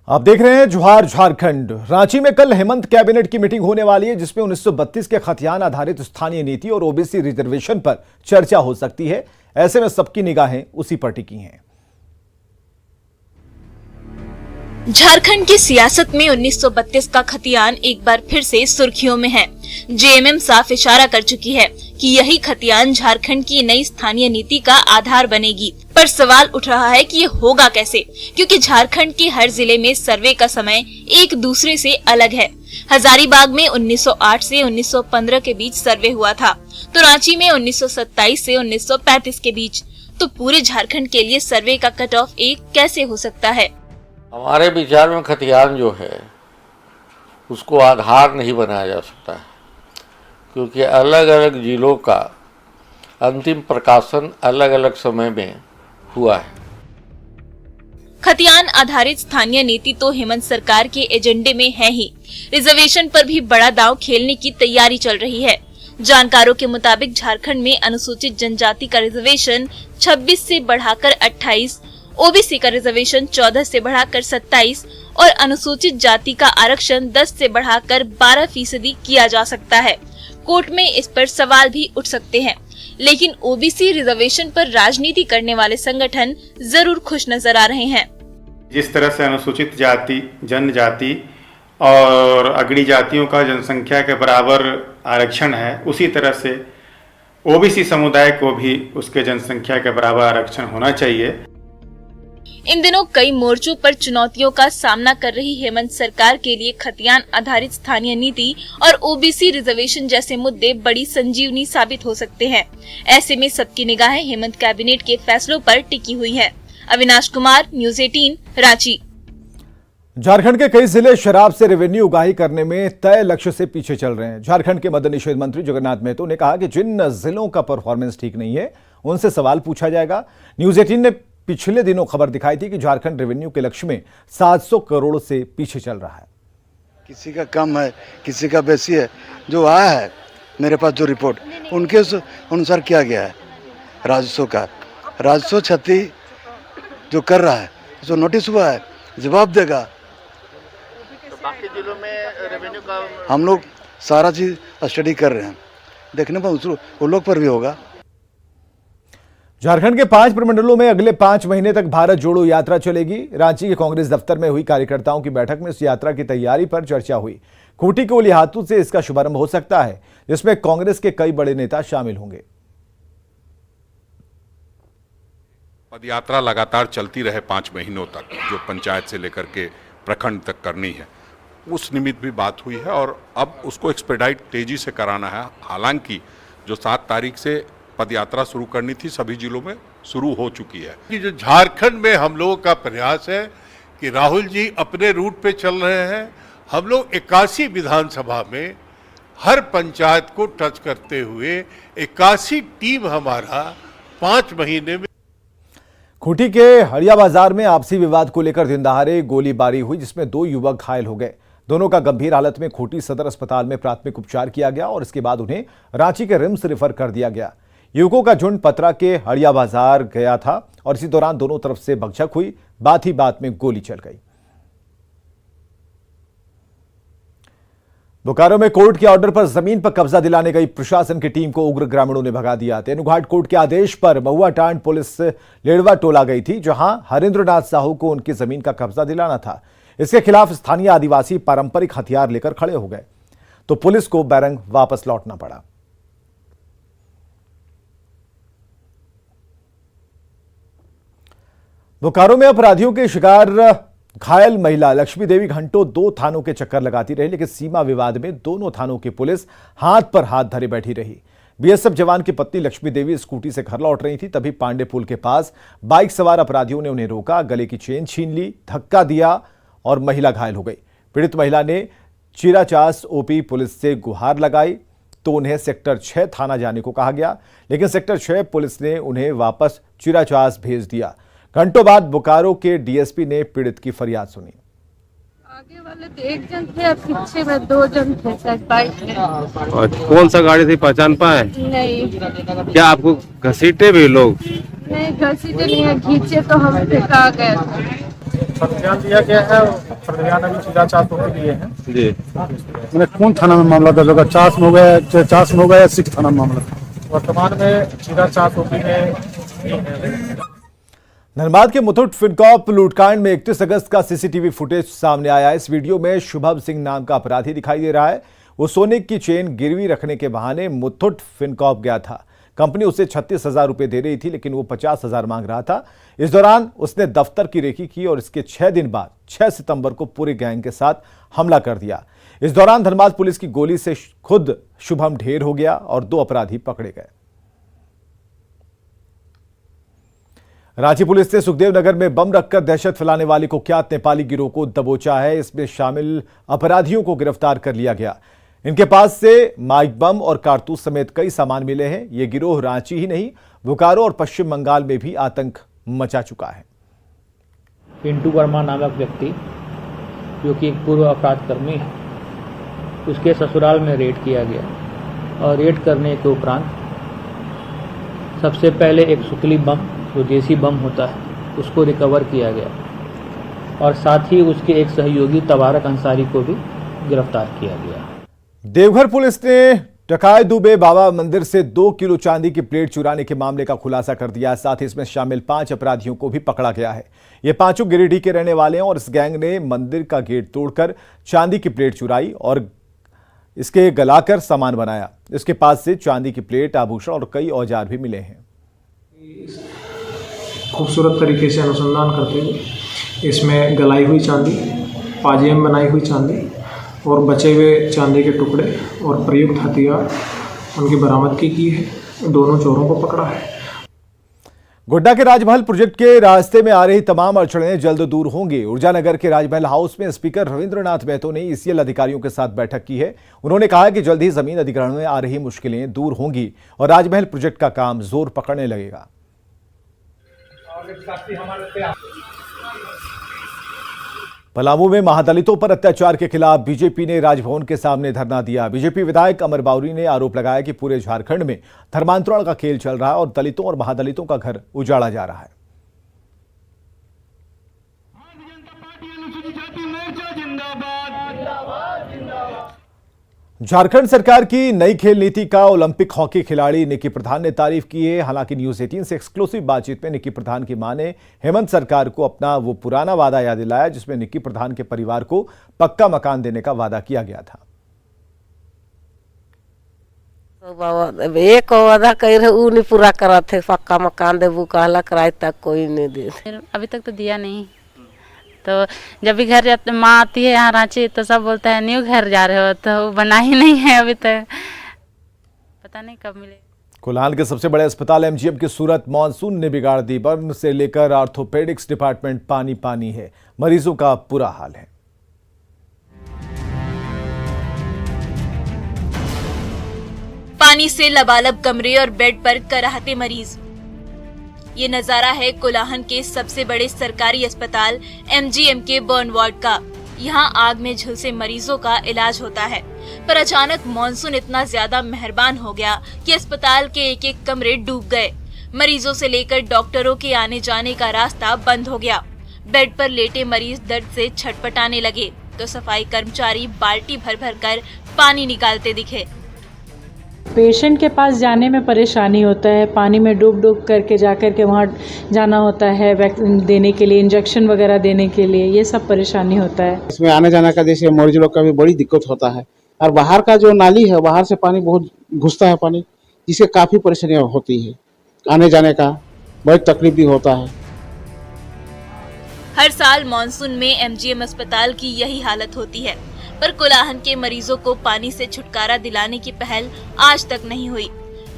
आप देख रहे हैं जोहार झारखंड। रांची में कल हेमंत कैबिनेट की मीटिंग होने वाली है, जिसमें 1932 के खतियान आधारित स्थानीय नीति और ओबीसी रिजर्वेशन पर चर्चा हो सकती है। ऐसे में सबकी निगाहें उसी पर टिकी हैं। झारखंड की सियासत में 1932 का खतियान एक बार फिर से सुर्खियों में है। जेएमएम साफ इशारा कर चुकी है कि यही खतियान झारखंड की नई स्थानीय नीति का आधार बनेगी। पर सवाल उठ रहा है कि ये होगा कैसे, क्योंकि झारखंड के हर जिले में सर्वे का समय एक दूसरे से अलग है। हजारीबाग में 1908 से 1915 के बीच सर्वे हुआ था, तो रांची में 1927 से 1935 के बीच। तो पूरे झारखंड के लिए सर्वे का कट ऑफ एक कैसे हो सकता है? हमारे विचार में खतियान जो है उसको आधार नहीं बनाया जा सकता है, क्योंकि अलग अलग जिलों का अंतिम प्रकाशन अलग अलग समय में हुआ है। खतियान आधारित स्थानीय नीति तो हेमंत सरकार के एजेंडे में है ही। रिजर्वेशन पर भी बड़ा दांव खेलने की तैयारी चल रही है। जानकारों के मुताबिक झारखंड में अनुसूचित जनजाति का रिजर्वेशन 26 से बढ़ाकर 28, ओबीसी का रिजर्वेशन 14 से बढ़ाकर 27 और अनुसूचित जाति का आरक्षण 10 से बढ़ाकर 12% किया जा सकता है। कोर्ट में इस पर सवाल भी उठ सकते हैं, लेकिन ओबीसी रिजर्वेशन पर राजनीति करने वाले संगठन जरूर खुश नजर आ रहे हैं। जिस तरह से अनुसूचित जाति, जनजाति और अग्रणी जातियों का जनसंख्या के बराबर आरक्षण है, उसी तरह से ओबीसी समुदाय को भी उसके जनसंख्या के बराबर आरक्षण होना चाहिए। इन दिनों कई मोर्चों पर चुनौतियों का सामना कर रही हेमंत सरकार के लिए खतियान आधारित स्थानीय नीति और ओबीसी रिजर्वेशन जैसे मुद्दे बड़ी संजीवनी साबित हो सकते हैं। ऐसे में सबकी निगाहें हेमंत कैबिनेट के फैसलों पर टिकी हुई है। अविनाश कुमार, न्यूज़ 18, रांची। झारखंड के कई जिले शराब से रेवेन्यू उगाही करने में तय लक्ष्य से पीछे चल रहे हैं। झारखंड के मद्य निषेध मंत्री जगन्नाथ महतो ने कहा कि जिन जिलों का परफॉर्मेंस ठीक नहीं है उनसे सवाल पूछा जाएगा। न्यूज़ 18 ने पिछले दिनों खबर दिखाई थी कि झारखंड रेवेन्यू के लक्ष्य में 700 करोड़ से पीछे चल रहा है। किसी का कम है, किसी का बेसी है। जो आया है मेरे पास जो रिपोर्ट, उनके अनुसार किया गया है। राजस्व का राजस्व क्षति जो कर रहा है, जो नोटिस हुआ है, जवाब देगा। तो बाकी जिलों में रेवेन्यू का हम लोग सारा चीज स्टडी कर रहे हैं, देखने पर उन लोग पर भी होगा। झारखंड के 5 प्रमंडलों में अगले 5 महीने तक भारत जोड़ो यात्रा चलेगी। रांची के कांग्रेस दफ्तर में हुई कार्यकर्ताओं की बैठक में इस यात्रा की तैयारी पर चर्चा हुई। खूंटी के ओलिहातू से इसका शुभारंभ हो सकता है, जिसमें कांग्रेस के कई बड़े नेता शामिल होंगे। पदयात्रा लगातार चलती रहे 5 महीनों तक, जो पंचायत से लेकर के प्रखंड तक करनी है, उस निमित्त भी बात हुई है और अब उसको एक्सपेडाइट तेजी से कराना है। हालांकि जो 7 तारीख से पदयात्रा शुरू करनी थी, सभी जिलों में शुरू हो चुकी है। कि जो झारखंड में हम लोगों का प्रयास है कि राहुल जी अपने रूट पे चल रहे हैं। हम लोग 81 विधानसभा में हर पंचायत को टच करते हुए 81 टीम हमारा 5 महीने में। खूंटी के हड़िया बाजार में आपसी विवाद को लेकर दिन दहाड़े गोलीबारी हुई, जिसमें 2 युवक घायल हो गए। दोनों का गंभीर हालत में खूंटी सदर अस्पताल में प्राथमिक उपचार किया गया और इसके बाद उन्हें रांची के रिम्स रेफर कर दिया गया। युवकों का झुंड पतरा के हड़िया बाजार गया था और इसी दौरान दोनों तरफ से भगझक हुई। बात ही बात में गोली चल गई। बोकारो में कोर्ट के ऑर्डर पर जमीन पर कब्जा दिलाने गई प्रशासन की टीम को उग्र ग्रामीणों ने भगा दिया। तेनुघाट कोर्ट के आदेश पर महुआ टांड पुलिस लेड़वा टोला गई थी, जहां हरेंद्रनाथ साहू को उनकी जमीन का कब्जा दिलाना था। इसके खिलाफ स्थानीय आदिवासी पारंपरिक हथियार लेकर खड़े हो गए, तो पुलिस को बैरंग वापस लौटना पड़ा। बोकारो में अपराधियों के शिकार घायल महिला लक्ष्मी देवी घंटों 2 थानों के चक्कर लगाती रही, लेकिन सीमा विवाद में दोनों थानों की पुलिस हाथ पर हाथ धरे बैठी रही। बीएसएफ जवान की पत्नी लक्ष्मी देवी स्कूटी से घर लौट रही थी, तभी पांडे पुल के पास बाइक सवार अपराधियों ने उन्हें रोका, गले की चेन छीन ली, धक्का दिया और महिला घायल हो गई। पीड़ित महिला ने चिराचास ओपी पुलिस से गुहार लगाई तो उन्हें सेक्टर 6 थाना जाने को कहा गया, लेकिन सेक्टर 6 पुलिस ने उन्हें वापस चिराचास भेज दिया। घंटों बाद बोकारो के डीएसपी ने पीड़ित की फरियाद सुनी। आगे वाले तो 1 जन थे, पीछे में 2 जन थे शायद बाइक में। और कौन सा गाड़ी थी, पहचान पाए? नहीं। क्या आपको घसीटे भी लोग? नहीं घसीटे नहीं है, खींचे तो हम फेंका गए। दिया गया है। प्रधान अभी चीरा चार के लिए हैं जी। मैंने कौन थाना में मामला दर्ज होगा, चास में होगा या सिख थाना में मामला? वर्तमान में चीरा चार में। धनबाद के मुथुट फिनकॉर्प लूटकांड में 31 अगस्त का सीसीटीवी फुटेज सामने आया। इस वीडियो में शुभम सिंह नाम का अपराधी दिखाई दे रहा है। वो सोने की चेन गिरवी रखने के बहाने मुथुट फिनकॉर्प गया था। कंपनी उसे 36,000 रुपए दे रही थी, लेकिन वो 50,000 मांग रहा था। इस दौरान उसने दफ्तर की रेकी की और इसके 6 दिन बाद 6 सितंबर को पूरे गैंग के साथ हमला कर दिया। इस दौरान धनबाद पुलिस की गोली से खुद शुभम ढेर हो गया और 2 अपराधी पकड़े गए। रांची पुलिस ने सुखदेव नगर में बम रखकर दहशत फैलाने वाली कुख्यात नेपाली गिरोह को दबोचा है। इसमें शामिल अपराधियों को गिरफ्तार कर लिया गया। इनके पास से माइक बम और कारतूस समेत कई सामान मिले हैं। ये गिरोह रांची ही नहीं, बोकारो और पश्चिम बंगाल में भी आतंक मचा चुका है। पिंटू वर्मा नामक व्यक्ति, जो कि एक पूर्व अपराध कर्मी है, उसके ससुराल में रेड किया गया और रेड करने के उपरांत सबसे पहले एक सुकली बम, जो देसी बम होता है, उसको रिकवर किया गया और साथ ही उसके एक सहयोगी तबारक अंसारी को भी गिरफ्तार किया गया। देवघर पुलिस ने टकाय दुबे बाबा मंदिर से 2 किलो चांदी की प्लेट चुराने के मामले का खुलासा कर दिया है। साथ ही इसमें शामिल 5 अपराधियों को भी पकड़ा गया है। ये पांचों गिरिडीह के रहने वाले हैं और इस गैंग ने मंदिर का गेट तोड़कर चांदी की प्लेट चुराई और इसके गलाकर सामान बनाया। इसके पास से चांदी की प्लेट, आभूषण और कई औजार भी मिले हैं। खूबसूरत तरीके से अनुसंधान करते हुए इसमें गलाई हुई चांदी, पाजेम बनाई हुई चांदी और बचे हुए चांदी के टुकड़े और प्रयुक्त हथियार उनकी बरामदगी की है। दोनों चोरों को पकड़ा है। गोड्डा के राजमहल प्रोजेक्ट के रास्ते में आ रही तमाम अड़चनें जल्द दूर होंगी। ऊर्जानगर के राजमहल हाउस में स्पीकर रविंद्रनाथ महतो ने ईसीएल अधिकारियों के साथ बैठक की है। उन्होंने कहा कि जल्द ही जमीन अधिग्रहण में आ रही मुश्किलें दूर होंगी और राजमहल प्रोजेक्ट का काम जोर पकड़ने लगेगा। पलामू में महादलितों पर अत्याचार के खिलाफ बीजेपी ने राजभवन के सामने धरना दिया। बीजेपी विधायक अमर बावरी ने आरोप लगाया कि पूरे झारखंड में धर्मांतरण का खेल चल रहा है और दलितों और महादलितों का घर उजाड़ा जा रहा है। झारखंड सरकार की नई खेल नीति का ओलंपिक हॉकी खिलाड़ी निक्की प्रधान ने तारीफ की है। हालांकि न्यूज 18 से एक्सक्लूसिव बातचीत में निक्की प्रधान की मां ने हेमंत सरकार को अपना वो पुराना वादा याद दिलाया, जिसमें निक्की प्रधान के परिवार को पक्का मकान देने का वादा किया गया था। एक वादा कह रहे ऊ नहीं पूरा करा थे, पक्का मकान देबू कहला कराए तक कोई नहीं दे। अभी तक तो दिया नहीं, तो जब भी घर जाते माँ आती है यहाँ रांची तो सब बोलता है न्यू घर जा रहे हो, तो बना ही नहीं है अभी तक, पता नहीं कब मिले। कोल्हान के सबसे बड़े अस्पताल एमजीएम की सूरत मानसून ने बिगाड़ दी। बर्न से लेकर ऑर्थोपेडिक्स डिपार्टमेंट पानी पानी है। मरीजों का बुरा हाल है। पानी से लबालब कमरे और बेड पर कराहते मरीज। ये नजारा है कोलाहन के सबसे बड़े सरकारी अस्पताल एमजीएम के बर्न वार्ड का। यहाँ आग में झुलसे मरीजों का इलाज होता है, पर अचानक मॉनसून इतना ज्यादा मेहरबान हो गया कि अस्पताल के एक एक कमरे डूब गए। मरीजों से लेकर डॉक्टरों के आने जाने का रास्ता बंद हो गया। बेड पर लेटे मरीज दर्द से छटपटाने लगे तो सफाई कर्मचारी बाल्टी भर भर कर पानी निकालते दिखे। पेशेंट के पास जाने में परेशानी होता है, पानी में डूब डूब करके जाकर के वहाँ जाना होता है वैक्सीन देने के लिए, इंजेक्शन वगैरह देने के लिए, ये सब परेशानी होता है। इसमें आने जाने का जैसे मरीज लोग का भी बड़ी दिक्कत होता है और बाहर का जो नाली है, बाहर से पानी बहुत घुसता है पानी, जिससे काफ़ी परेशानियाँ होती है। आने जाने का बहुत तकलीफ भी होता है। हर साल मॉनसून में एमजीएम अस्पताल की यही हालत होती है, पर कोलाहन के मरीजों को पानी से छुटकारा दिलाने की पहल आज तक नहीं हुई।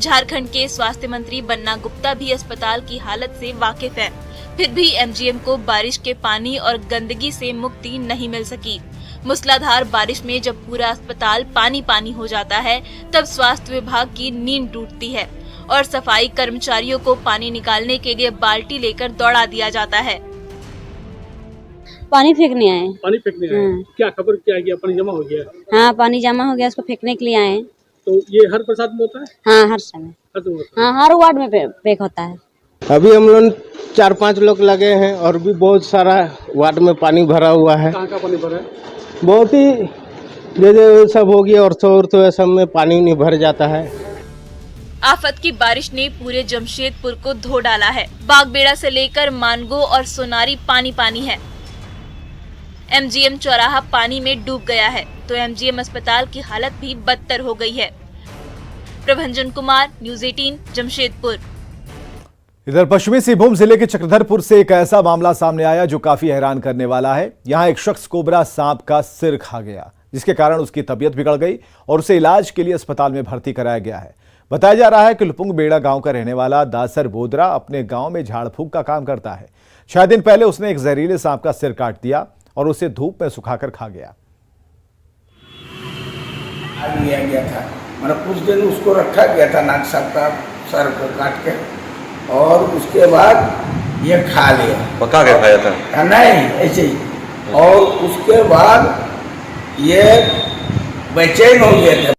झारखंड के स्वास्थ्य मंत्री बन्ना गुप्ता भी अस्पताल की हालत से वाकिफ है, फिर भी एमजीएम को बारिश के पानी और गंदगी से मुक्ति नहीं मिल सकी। मूसलाधार बारिश में जब पूरा अस्पताल पानी पानी हो जाता है, तब स्वास्थ्य विभाग की नींद टूटती है और सफाई कर्मचारियों को पानी निकालने के लिए बाल्टी लेकर दौड़ा दिया जाता है। पानी फेंकने आए। पानी फेंकने आए? क्या खबर क्या है? पानी जमा हो गया? हाँ, पानी जमा हो गया, उसको फेंकने के लिए आए। तो ये हर बरसात में होता है? हाँ, हर समय। हाँ, हर वार्ड में पैक होता है। अभी हम लोग 4-5 लोग लगे हैं और भी बहुत सारा वार्ड में पानी भरा हुआ है। कहाँ का पानी भरा है? बहुत ही जैसे सब हो गया, और सब में पानी नहीं भर जाता है। आफत की बारिश ने पूरे जमशेदपुर को धो डाला है। बागबेड़ा से लेकर मानगो और सोनारी पानी पानी है। एमजीएम चौराहा पानी में डूब गया है तो एमजीएम अस्पताल की हालत भी बदतर हो गई है। प्रभंजन कुमार, न्यूज़ 18, जमशेदपुर। इधर पश्चिमी सिंहभूम जिले के चक्रधरपुर से एक ऐसा मामला सामने आया जो काफी हैरान करने वाला है। यहां एक शख्स कोबरा सांप का सिर खा गया, जिसके कारण उसकी तबीयत बिगड़ गई और उसे इलाज के लिए अस्पताल में भर्ती कराया गया है। बताया जा रहा है कि लुपुंग बेड़ा गांव का रहने वाला दासर बोदरा अपने गांव में झाड़ फूंक का काम करता है। 6 दिन पहले उसने एक जहरीले सांप का सिर काट दिया और उसे धूप में सुखाकर खा गया। लिया गया था, मतलब कुछ दिन उसको रखा गया था नाग सांप का सर को काट के, और उसके बाद ये खा लिया। पका के खाया था? नहीं, ऐसे ही। और उसके बाद ये बेचैन हो गए थे।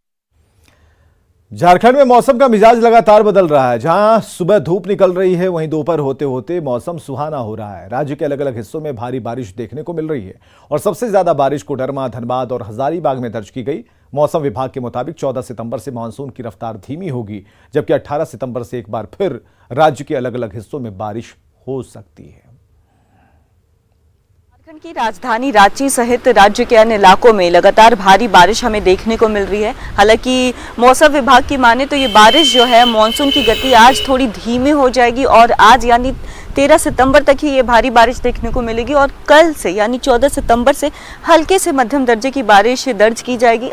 झारखंड में मौसम का मिजाज लगातार बदल रहा है। जहां सुबह धूप निकल रही है, वहीं दोपहर होते होते मौसम सुहाना हो रहा है। राज्य के अलग अलग हिस्सों में भारी बारिश देखने को मिल रही है और सबसे ज्यादा बारिश कोडरमा, धनबाद और हजारीबाग में दर्ज की गई। मौसम विभाग के मुताबिक 14 सितंबर से मानसून की रफ्तार धीमी होगी, जबकि 18 सितंबर से एक बार फिर राज्य के अलग अलग हिस्सों में बारिश हो सकती है। झारखंड की राजधानी रांची सहित राज्य के अन्य इलाकों में लगातार भारी बारिश हमें देखने को मिल रही है। हालांकि मौसम विभाग की माने तो ये बारिश जो है, मानसून की गति आज थोड़ी धीमी हो जाएगी और आज यानी 13 सितंबर तक ही ये भारी बारिश देखने को मिलेगी और कल से यानी 14 सितंबर से हल्के से मध्यम दर्जे की बारिश दर्ज की जाएगी।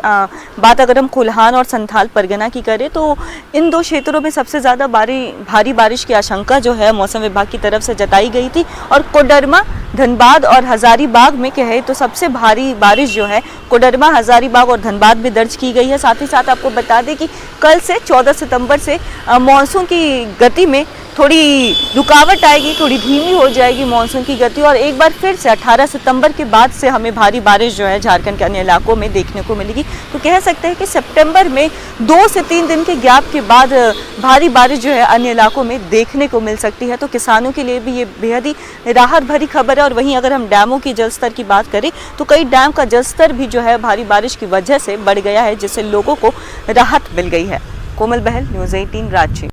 बात अगर हम कोल्हान और संथाल परगना की करें तो इन दो क्षेत्रों में सबसे ज़्यादा भारी बारिश की आशंका जो है मौसम विभाग की तरफ से जताई गई थी। और कोडरमा, धनबाद और हजारीबाग में कहे तो सबसे भारी बारिश जो है कोडरमा, हजारीबाग और धनबाद में दर्ज की गई है। साथ ही साथ आपको बता दें कि कल से 14 सितंबर से मानसून की गति में थोड़ी रुकावट आएगी, थोड़ी धीमी हो जाएगी मानसून की गति और एक बार फिर से 18 सितंबर के बाद से हमें भारी बारिश जो है झारखंड के अन्य इलाकों में देखने को मिलेगी। तो कह सकते हैं कि सितंबर में 2 से 3 दिन के गैप के बाद भारी बारिश जो है अन्य इलाकों में देखने को मिल सकती है। तो किसानों के लिए भी ये बेहद ही राहत भरी खबर है। और वहीं अगर हम डैमों की जलस्तर की बात करें तो कई डैम का जलस्तर भी जो है भारी बारिश की वजह से बढ़ गया है, जिससे लोगों को राहत मिल गई है। कोमल बहल, न्यूज़ 18, रांची।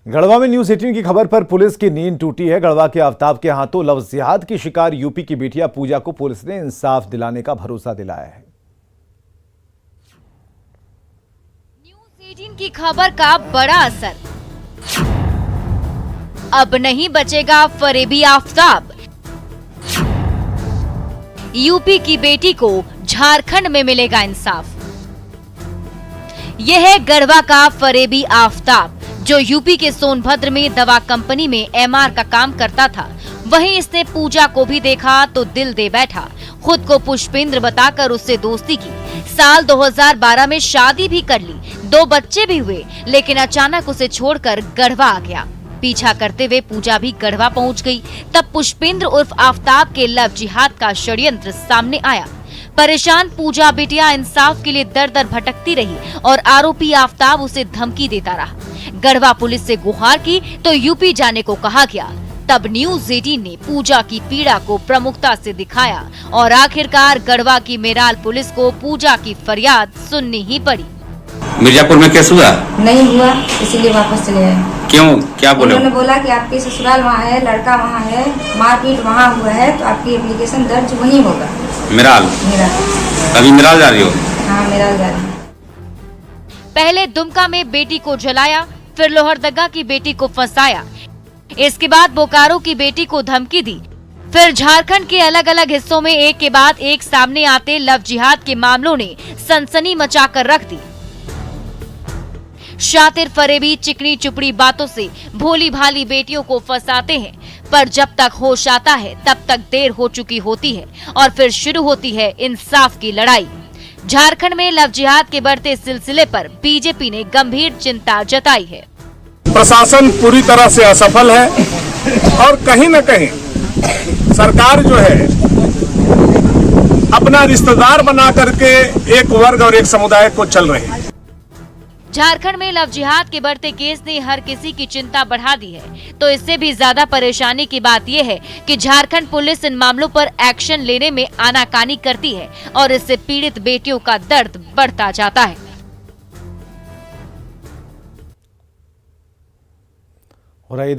गढ़वा में न्यूज़ 18 की खबर पर पुलिस की नींद टूटी है। गढ़वा के आफ्ताब के हाथों लव जिहाद की शिकार यूपी की बेटिया पूजा को पुलिस ने इंसाफ दिलाने का भरोसा दिलाया है। न्यूज़ 18 की खबर का बड़ा असर। अब नहीं बचेगा फरेबी आफ्ताब। यूपी की बेटी को झारखंड में मिलेगा इंसाफ। यह है गढ़वा का फरेबी आफ्ताब, जो यूपी के सोनभद्र में दवा कंपनी में एमआर का काम करता था। वहीं इसने पूजा को भी देखा तो दिल दे बैठा। खुद को पुष्पेंद्र बताकर उससे दोस्ती की। साल 2012 में शादी भी कर ली, 2 बच्चे भी हुए, लेकिन अचानक उसे छोड़कर गढ़वा आ गया। पीछा करते हुए पूजा भी गढ़वा पहुंच गई। तब पुष्पेंद्र उर्फ आफ्ताब के लव जिहाद का षड्यंत्र सामने आया। परेशान पूजा बिटिया इंसाफ के लिए दर दर भटकती रही और आरोपी आफ्ताब उसे धमकी देता रहा। गढ़वा पुलिस से गुहार की तो यूपी जाने को कहा गया। तब न्यूज़ 18 ने पूजा की पीड़ा को प्रमुखता से दिखाया और आखिरकार गढ़वा की मेराल पुलिस को पूजा की फरियाद सुननी ही पड़ी। मिर्जापुर में केस हुआ? नहीं हुआ, इसीलिए वापस चले आए। क्यों, क्या बोले? उन्होंने बोला कि आपके ससुराल वहाँ है, लड़का वहाँ है, मारपीट वहाँ हुआ है, तो आपकी एप्लीकेशन दर्ज वहीं होगा। मेराल? अभी मेराल जा रही हो? हाँ, मेराल जा रही। पहले दुमका में बेटी को जलाया, फिर लोहरदगा की बेटी को फंसाया, इसके बाद बोकारो की बेटी को धमकी दी, फिर झारखंड के अलग अलग हिस्सों में एक के बाद एक सामने आते लव जिहाद के मामलों ने सनसनी मचाकर रख दी। शातिर फरेबी चिकनी चुपड़ी बातों से भोली भाली बेटियों को फंसाते हैं, पर जब तक होश आता है तब तक देर हो चुकी होती है और फिर शुरू होती है इंसाफ की लड़ाई। झारखंड में लव जिहाद के बढ़ते सिलसिले पर बीजेपी ने गंभीर चिंता जताई है। प्रशासन पूरी तरह से असफल है और कहीं न कहीं सरकार जो है अपना रिश्तेदार बना करके एक वर्ग और एक समुदाय को चल रही है। झारखंड में लव जिहाद के बढ़ते केस ने हर किसी की चिंता बढ़ा दी है। तो इससे भी ज्यादा परेशानी की बात यह है कि झारखंड पुलिस इन मामलों पर एक्शन लेने में आनाकानी करती है और इससे पीड़ित बेटियों का दर्द बढ़ता जाता है। और ये